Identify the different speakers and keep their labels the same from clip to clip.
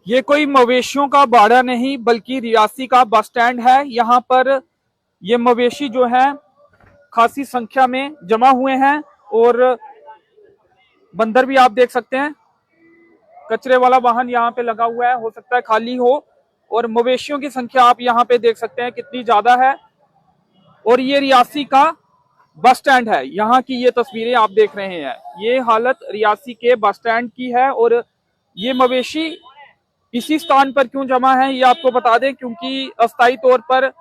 Speaker 1: ये कोई मवेशियों का बाड़ा नहीं बल्कि रियासी का बस स्टैंड है। यहाँ पर ये मवेशी जो है खासी संख्या में जमा हुए हैं और बंदर भी आप देख सकते हैं। कचरे वाला वाहन यहाँ पे लगा हुआ है, हो सकता है खाली हो। और मवेशियों की संख्या आप यहाँ पे देख सकते हैं कितनी ज्यादा है। और ये रियासी का बस स्टैंड है, यहाँ की ये तस्वीरें आप देख रहे हैं। ये हालत रियासी के बस स्टैंड की है। और ये मवेशी इसी स्थान पर क्यों जमा है ये आपको बता दें, क्योंकि अस्थायी तौर पर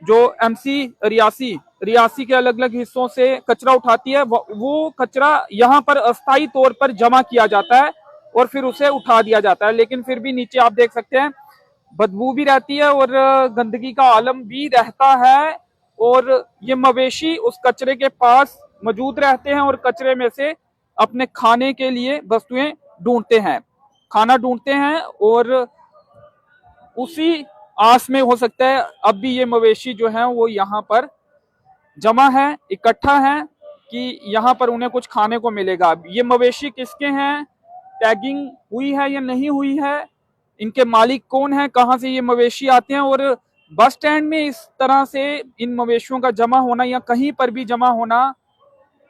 Speaker 1: जो एमसी रियासी रियासी के अलग अलग हिस्सों से कचरा उठाती है, वो कचरा यहाँ पर अस्थायी तौर पर जमा किया जाता है और फिर उसे उठा दिया जाता है। लेकिन फिर भी नीचे आप देख सकते हैं बदबू भी रहती है और गंदगी का आलम भी रहता है। और ये मवेशी उस कचरे के पास मौजूद रहते हैं और कचरे में से अपने खाने के लिए वस्तुएं ढूंढते हैं, खाना ढूंढते हैं। और उसी आस में हो सकता है अब भी ये मवेशी जो है वो यहाँ पर जमा है, इकट्ठा है कि यहाँ पर उन्हें कुछ खाने को मिलेगा। ये मवेशी किसके हैं, टैगिंग हुई है या नहीं हुई है, इनके मालिक कौन है, कहाँ से ये मवेशी आते हैं। और बस स्टैंड में इस तरह से इन मवेशियों का जमा होना या कहीं पर भी जमा होना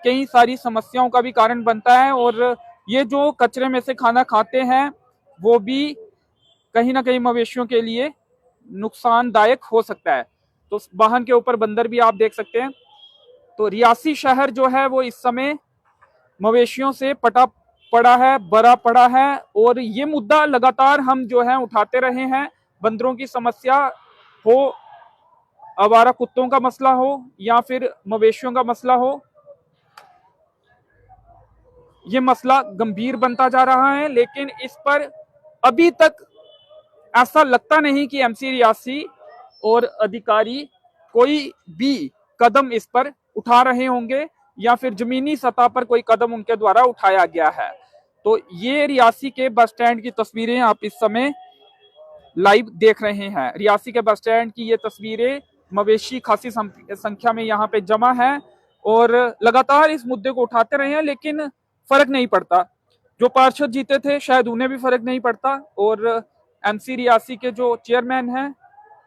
Speaker 1: कई सारी समस्याओं का भी कारण बनता है। और ये जो कचरे में से खाना खाते हैं वो भी कहीं ना कहीं मवेशियों के लिए नुकसानदायक हो सकता है। तो वाहन के ऊपर बंदर भी आप देख सकते हैं। तो रियासी शहर जो है वो इस समय मवेशियों से पटा पड़ा है, भरा पड़ा है। और ये मुद्दा लगातार हम जो है उठाते रहे हैं। बंदरों की समस्या हो, आवारा कुत्तों का मसला हो या फिर मवेशियों का मसला हो, ये मसला गंभीर बनता जा रहा है। लेकिन इस पर अभी तक ऐसा लगता नहीं कि एमसी रियासी और अधिकारी कोई भी कदम इस पर उठा रहे होंगे या फिर जमीनी सतह पर कोई कदम उनके द्वारा उठाया गया है। तो ये रियासी के बस स्टैंड की तस्वीरें आप इस समय लाइव देख रहे हैं। रियासी के बस स्टैंड की ये तस्वीरें, मवेशी खासी संख्या में यहाँ पे जमा है और लगातार इस मुद्दे को उठाते रहे हैं, लेकिन फर्क नहीं पड़ता। जो पार्षद जीते थे शायद उन्हें भी फर्क नहीं पड़ता और एमसी रियासी के जो चेयरमैन हैं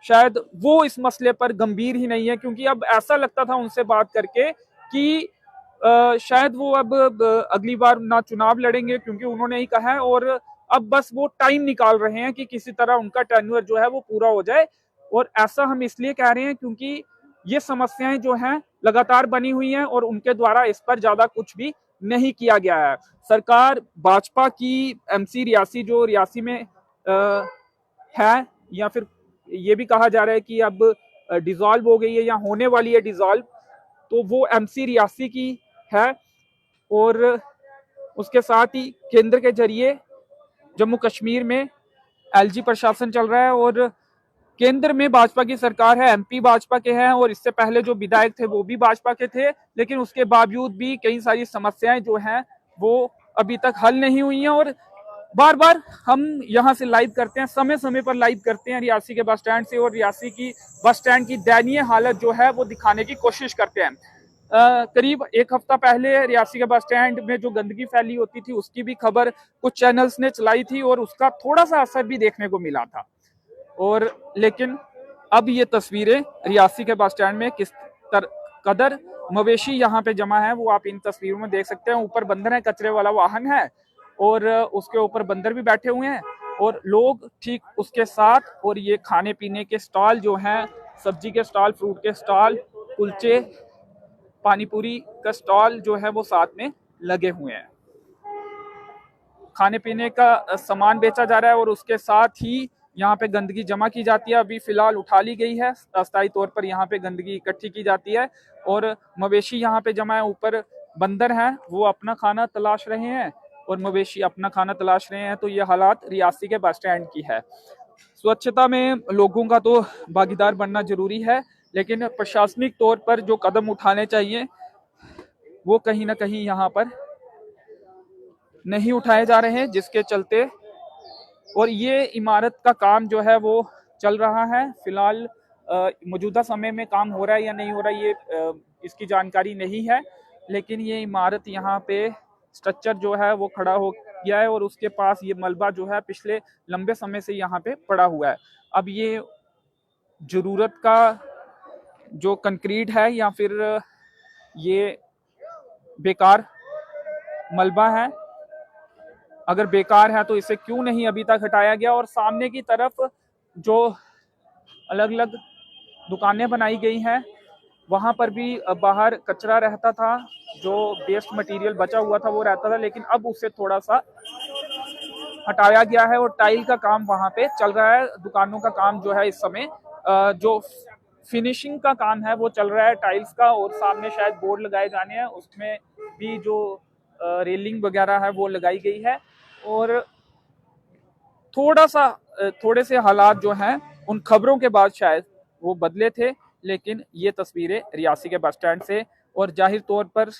Speaker 1: शायद वो इस मसले पर गंभीर ही नहीं है, क्योंकि अब ऐसा लगता था उनसे बात करके कि शायद वो अब अगली बार ना चुनाव लड़ेंगे, क्योंकि उन्होंने ही कहा है। और अब बस वो टाइम निकाल रहे हैं कि किसी तरह उनका टेन्योर जो है वो पूरा हो जाए। और ऐसा हम इसलिए कह रहे हैं क्योंकि ये समस्याएं जो हैं लगातार बनी हुई हैं और उनके द्वारा इस पर ज्यादा कुछ भी नहीं किया गया है। सरकार भाजपा की एमसी रियासी जो रियासी में है, या फिर ये भी कहा जा रहा है कि अब डिसॉल्व हो गई है या होने वाली है डिसॉल्व, तो वो एमसी रियासी की है। और उसके साथ ही केंद्र के जरिए जम्मू कश्मीर में एलजी प्रशासन चल रहा है और केंद्र में भाजपा की सरकार है, एमपी भाजपा के हैं और इससे पहले जो विधायक थे वो भी भाजपा के थे। लेकिन उसके बावजूद भी कई सारी समस्याएं जो हैं वो अभी तक हल नहीं हुई हैं। और बार बार हम यहाँ से लाइव करते हैं, समय समय पर लाइव करते हैं रियासी के बस स्टैंड से और रियासी की बस स्टैंड की दयनीय हालत जो है वो दिखाने की कोशिश करते हैं। करीब एक हफ्ता पहले रियासी के बस स्टैंड में जो गंदगी फैली होती थी उसकी भी खबर कुछ चैनल्स ने चलाई थी और उसका थोड़ा सा असर भी देखने को मिला था। और लेकिन अब ये तस्वीरें रियासी के बस स्टैंड में किस कदर मवेशी यहाँ पे जमा है वो आप इन तस्वीरों में देख सकते हैं। ऊपर बंदर है, कचरे वाला वाहन है और उसके ऊपर बंदर भी बैठे हुए हैं और लोग ठीक उसके साथ। और ये खाने पीने के स्टॉल जो हैं, सब्जी के स्टॉल, फ्रूट के स्टॉल, कुलचे, पानीपुरी का स्टॉल जो है वो साथ में लगे हुए हैं। खाने पीने का सामान बेचा जा रहा है और उसके साथ ही यहाँ पे गंदगी जमा की जाती है। अभी फिलहाल उठा ली गई है, अस्थायी तौर पर यहाँ पे गंदगी इकट्ठी की जाती है और मवेशी यहाँ पे जमा है। ऊपर बंदर हैं, वो अपना खाना तलाश रहे हैं और मवेशी अपना खाना तलाश रहे हैं। तो ये हालात रियासी के बस स्टैंड की है। स्वच्छता में लोगों का तो भागीदार बनना जरूरी है, लेकिन प्रशासनिक तौर पर जो कदम उठाने चाहिए वो कहीं ना कहीं यहाँ पर नहीं उठाए जा रहे हैं, जिसके चलते। और ये इमारत का काम जो है वो चल रहा है फिलहाल। मौजूदा समय में काम हो रहा है या नहीं हो रहा है ये इसकी जानकारी नहीं है, लेकिन ये इमारत यहाँ पे स्ट्रक्चर जो है वो खड़ा हो गया है और उसके पास ये मलबा जो है पिछले लंबे समय से यहाँ पे पड़ा हुआ है। अब ये जरूरत का जो कंक्रीट है या फिर ये बेकार मलबा है, अगर बेकार है तो इसे क्यों नहीं अभी तक हटाया गया। और सामने की तरफ जो अलग अलग दुकानें बनाई गई हैं वहां पर भी बाहर कचरा रहता था, जो वेस्ट मटेरियल बचा हुआ था वो रहता था, लेकिन अब उसे थोड़ा सा हटाया गया है और टाइल का काम वहां पे चल रहा है। दुकानों का काम जो है इस समय जो फिनिशिंग का काम है वो चल रहा है टाइल्स का, और सामने शायद बोर्ड लगाए जाने हैं, उसमें भी जो रेलिंग वगैरह है वो लगाई गई है। और थोड़े से हालात जो हैं उन खबरों के बाद शायद वो बदले थे, लेकिन ये तस्वीरें रियासी के बस स्टैंड से, और जाहिर तौर पर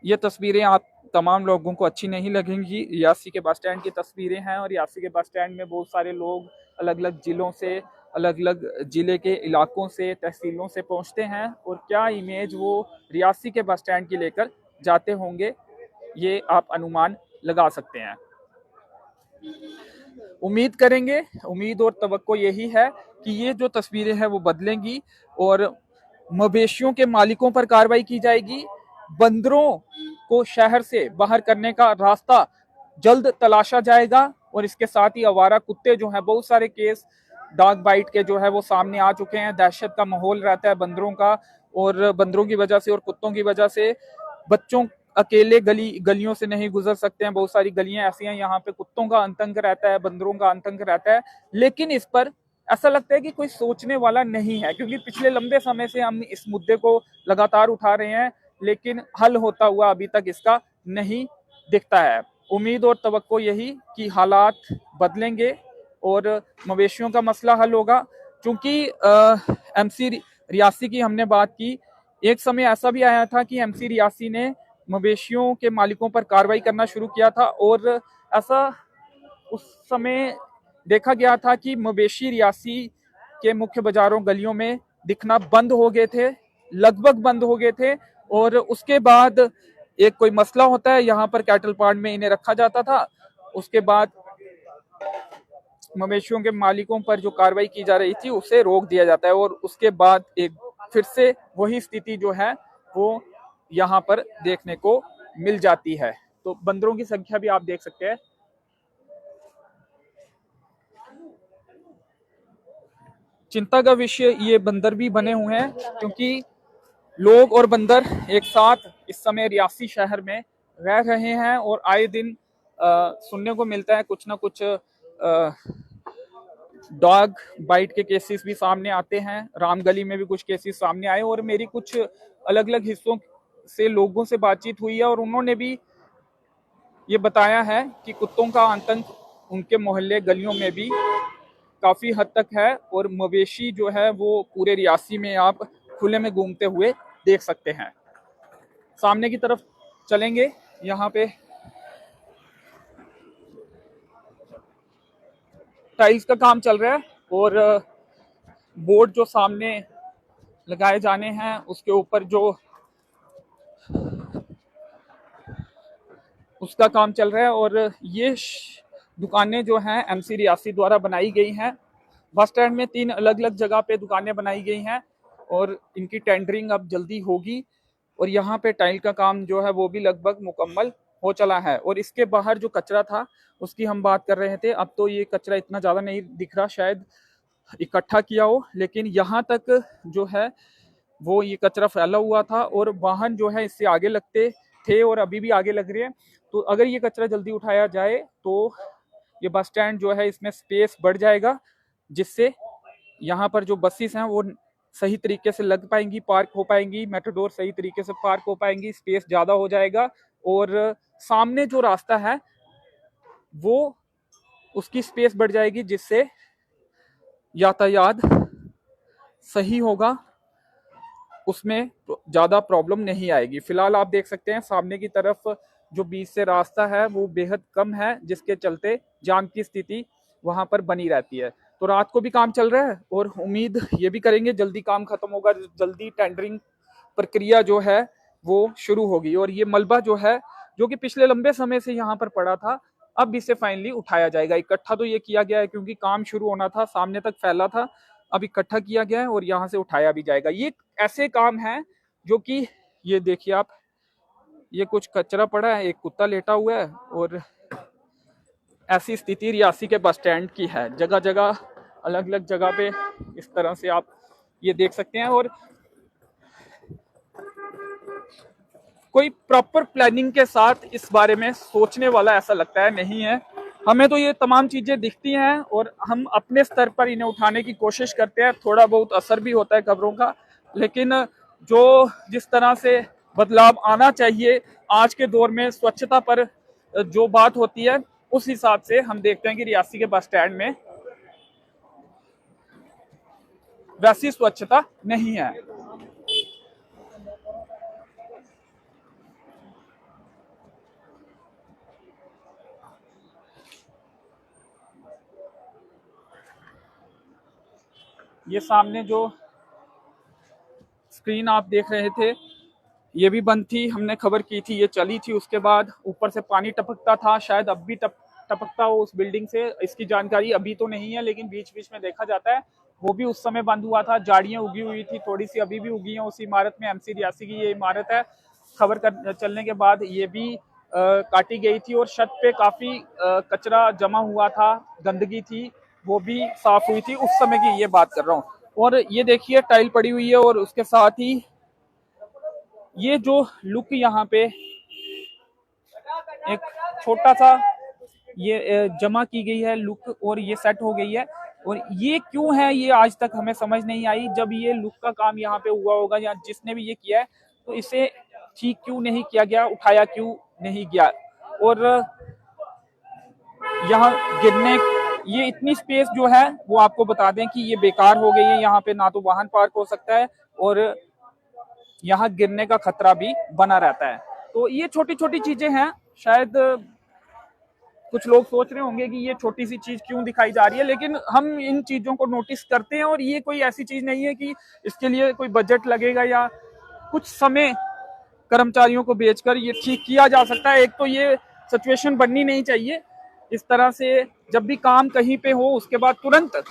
Speaker 1: ये तस्वीरें आप तमाम लोगों को अच्छी नहीं लगेंगी। रियासी के बस स्टैंड की तस्वीरें हैं, और रियासी के बस स्टैंड में बहुत सारे लोग अलग अलग जिलों से, अलग अलग जिले के इलाकों से, तहसीलों से पहुंचते हैं, और क्या इमेज वो रियासी के बस स्टैंड की लेकर जाते होंगे ये आप अनुमान लगा सकते हैं। उम्मीद करेंगे, उम्मीद और तवक्को यही है कि ये जो तस्वीरें हैं वो बदलेंगी और मवेशियों के मालिकों पर कार्रवाई की जाएगी। बंदरों को शहर से बाहर करने का रास्ता जल्द तलाशा जाएगा, और इसके साथ ही आवारा कुत्ते जो हैं, बहुत सारे केस डॉग बाइट के जो है वो सामने आ चुके हैं। दहशत का माहौल रहता है बंदरों का, और बंदरों की वजह से और कुत्तों की वजह से बच्चों अकेले गलियों से नहीं गुजर सकते हैं। बहुत सारी गलियां ऐसी हैं यहाँ पे कुत्तों का आतंक रहता है, बंदरों का आतंक रहता है, लेकिन इस पर ऐसा लगता है कि कोई सोचने वाला नहीं है, क्योंकि पिछले लंबे समय से हम इस मुद्दे को लगातार उठा रहे हैं, लेकिन हल होता हुआ अभी तक इसका नहीं दिखता है। उम्मीद और तवक्को यही कि हालात बदलेंगे और मवेशियों का मसला हल होगा। क्योंकि एमसी रियासी की हमने बात की, एक समय ऐसा भी आया था कि एमसी रियासी ने मवेशियों के मालिकों पर कार्रवाई करना शुरू किया था, और ऐसा उस समय देखा गया था कि मवेशी रियासी के मुख्य बाजारों गलियों में दिखना बंद हो गए थे, लगभग बंद हो गए थे। और उसके बाद एक कोई मसला होता है, यहाँ पर कैटल पार्ड में इन्हें रखा जाता था, उसके बाद मवेशियों के मालिकों पर जो कार्रवाई की जा रही थी उसे रोक दिया जाता है, और उसके बाद एक फिर से वही स्थिति जो है वो यहाँ पर देखने को मिल जाती है। तो बंदरों की संख्या भी आप देख सकते हैं। चिंता का विषय ये बंदर भी बने हुए हैं, क्योंकि लोग और बंदर एक साथ इस समय रियासी शहर में रह रहे हैं, और आए दिन सुनने को मिलता है कुछ ना कुछ डॉग बाइट के केसेस भी सामने आते हैं। रामगली में भी कुछ केसेस सामने आए, और मेरी कुछ अलग अलग हिस्सों से लोगों से बातचीत हुई है, और उन्होंने भी ये बताया है कि कुत्तों का आतंक उनके मोहल्ले गलियों में भी काफी हद तक है, और मवेशी जो है वो पूरे रियासी में आप खुले में घूमते हुए देख सकते हैं। सामने की तरफ चलेंगे, यहाँ पे टाइल्स का काम चल रहा है, और बोर्ड जो सामने लगाए जाने हैं उसके ऊपर जो उसका काम चल रहा है। और ये दुकानें जो हैं एमसी रियासी द्वारा बनाई गई हैं। बस स्टैंड में 3 अलग अलग जगह पे दुकानें बनाई गई हैं, और इनकी टेंडरिंग अब जल्दी होगी, और यहाँ पे टाइल का काम जो है वो भी लगभग मुकम्मल हो चला है। और इसके बाहर जो कचरा था उसकी हम बात कर रहे थे, अब तो ये कचरा इतना ज़्यादा नहीं दिख रहा, शायद इकट्ठा किया हो, लेकिन यहाँ तक जो है वो ये कचरा फैला हुआ था, और वाहन जो है इससे आगे लगते थे और अभी भी आगे लग रहे हैं। तो अगर ये कचरा जल्दी उठाया जाए तो ये बस स्टैंड जो है इसमें स्पेस बढ़ जाएगा, जिससे यहाँ पर जो बसेस हैं वो सही तरीके से लग पाएंगी, पार्क हो पाएंगी, मेट्रोडोर सही तरीके से पार्क हो पाएंगी, स्पेस ज़्यादा हो जाएगा, और सामने जो रास्ता है वो उसकी स्पेस बढ़ जाएगी, जिससे यातायात सही होगा, उसमें ज़्यादा प्रॉब्लम नहीं आएगी। फिलहाल आप देख सकते हैं सामने की तरफ जो बीच से रास्ता है वो बेहद कम है, जिसके चलते जाम की स्थिति वहां पर बनी रहती है। तो रात को भी काम चल रहा है, और उम्मीद ये भी करेंगे जल्दी काम खत्म होगा, जल्दी टेंडरिंग प्रक्रिया जो है वो शुरू होगी। और ये मलबा जो है जो कि पिछले लंबे समय से यहाँ पर पड़ा था, अब इसे फाइनली उठाया जाएगा। इकट्ठा तो ये किया गया है क्योंकि काम शुरू होना था, सामने तक फैला था, अब इकट्ठा किया गया है और यहाँ से उठाया भी जाएगा। ये ऐसे काम है जो कि ये देखिए आप, ये कुछ कचरा पड़ा है, एक कुत्ता लेटा हुआ है और ऐसी स्थिति रियासी के बस स्टैंड की है। जगह जगह अलग अलग जगह पे इस तरह से आप ये देख सकते हैं और कोई प्रॉपर प्लानिंग के साथ इस बारे में सोचने वाला ऐसा लगता है नहीं है। हमें तो ये तमाम चीजें दिखती हैं और हम अपने स्तर पर इन्हें उठाने की कोशिश करते हैं, थोड़ा बहुत असर भी होता है खबरों का, लेकिन जो जिस तरह से बदलाव आना चाहिए आज के दौर में स्वच्छता पर जो बात होती है, उस हिसाब से हम देखते हैं कि रियासी के बस स्टैंड में वैसी स्वच्छता नहीं है। ये सामने जो स्क्रीन आप देख रहे थे ये भी बंद थी, हमने खबर की थी, ये चली थी, उसके बाद ऊपर से पानी टपकता था, शायद अब भी टपकता हो उस बिल्डिंग से, इसकी जानकारी अभी तो नहीं है, लेकिन बीच बीच में देखा जाता है। वो भी उस समय बंद हुआ था, झाड़ियां उगी हुई थी, थोड़ी सी अभी भी उगी हैं उस इमारत में। एमसी रियासी की ये इमारत है, खबर चलने के बाद ये भी काटी गई थी और छत पे काफी कचरा जमा हुआ था, गंदगी थी, वो भी साफ हुई थी, उस समय की ये बात कर रहा हूँ। और ये देखिए टाइल पड़ी हुई है और उसके साथ ही ये जो लुक यहाँ पे एक छोटा सा ये जमा की गई है लुक और ये सेट हो गई है, और ये क्यों है ये आज तक हमें समझ नहीं आई। जब ये लुक का काम यहाँ पे हुआ होगा या जिसने भी ये किया है तो इसे ठीक क्यों नहीं किया गया, उठाया क्यों नहीं गया। और यहाँ गिरने ये इतनी स्पेस जो है वो आपको बता दें कि ये बेकार हो गई है, यहाँ पे ना तो वाहन पार्क हो सकता है और यहाँ गिरने का खतरा भी बना रहता है। तो ये छोटी छोटी चीजें हैं, शायद कुछ लोग सोच रहे होंगे कि ये छोटी सी चीज क्यों दिखाई जा रही है, लेकिन हम इन चीजों को नोटिस करते हैं और ये कोई ऐसी चीज नहीं है कि इसके लिए कोई बजट लगेगा या कुछ समय कर्मचारियों को बेचकर ये ठीक किया जा सकता है। एक तो ये सिचुएशन बननी नहीं चाहिए इस तरह से, जब भी काम कहीं पे हो उसके बाद तुरंत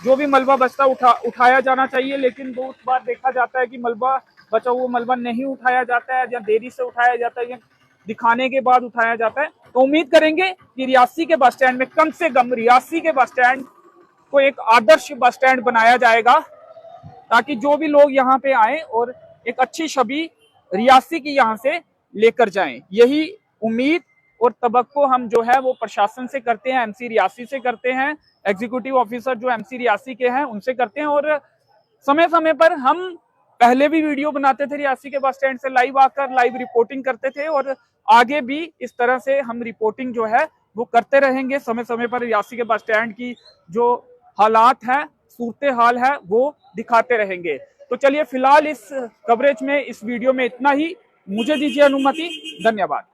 Speaker 1: जो भी मलबा बचता उठाया जाना चाहिए, लेकिन बहुत बार देखा जाता है कि मलबा बचा हुआ मलबा नहीं उठाया जाता है या देरी से उठाया जाता है या दिखाने के बाद उठाया जाता है। तो उम्मीद करेंगे कि रियासी के बस स्टैंड में कम से कम रियासी के बस स्टैंड को एक आदर्श बस स्टैंड बनाया जाएगा, ताकि जो भी लोग यहाँ पे आए और एक अच्छी छवि रियासी की यहाँ से लेकर जाएं। यही उम्मीद और तवक्को हम जो है वो प्रशासन से करते हैं, एमसी रियासी से करते हैं, एग्जीक्यूटिव ऑफिसर जो एमसी रियासी के हैं उनसे करते हैं। और समय समय पर हम पहले भी वीडियो बनाते थे रियासी के बस स्टैंड से, लाइव आकर लाइव रिपोर्टिंग करते थे और आगे भी इस तरह से हम रिपोर्टिंग जो है वो करते रहेंगे। समय समय पर रियासी के बस स्टैंड की जो हालात है, सूरत हाल है, वो दिखाते रहेंगे। तो चलिए फिलहाल इस कवरेज में, इस वीडियो में इतना ही। मुझे दीजिए अनुमति, धन्यवाद।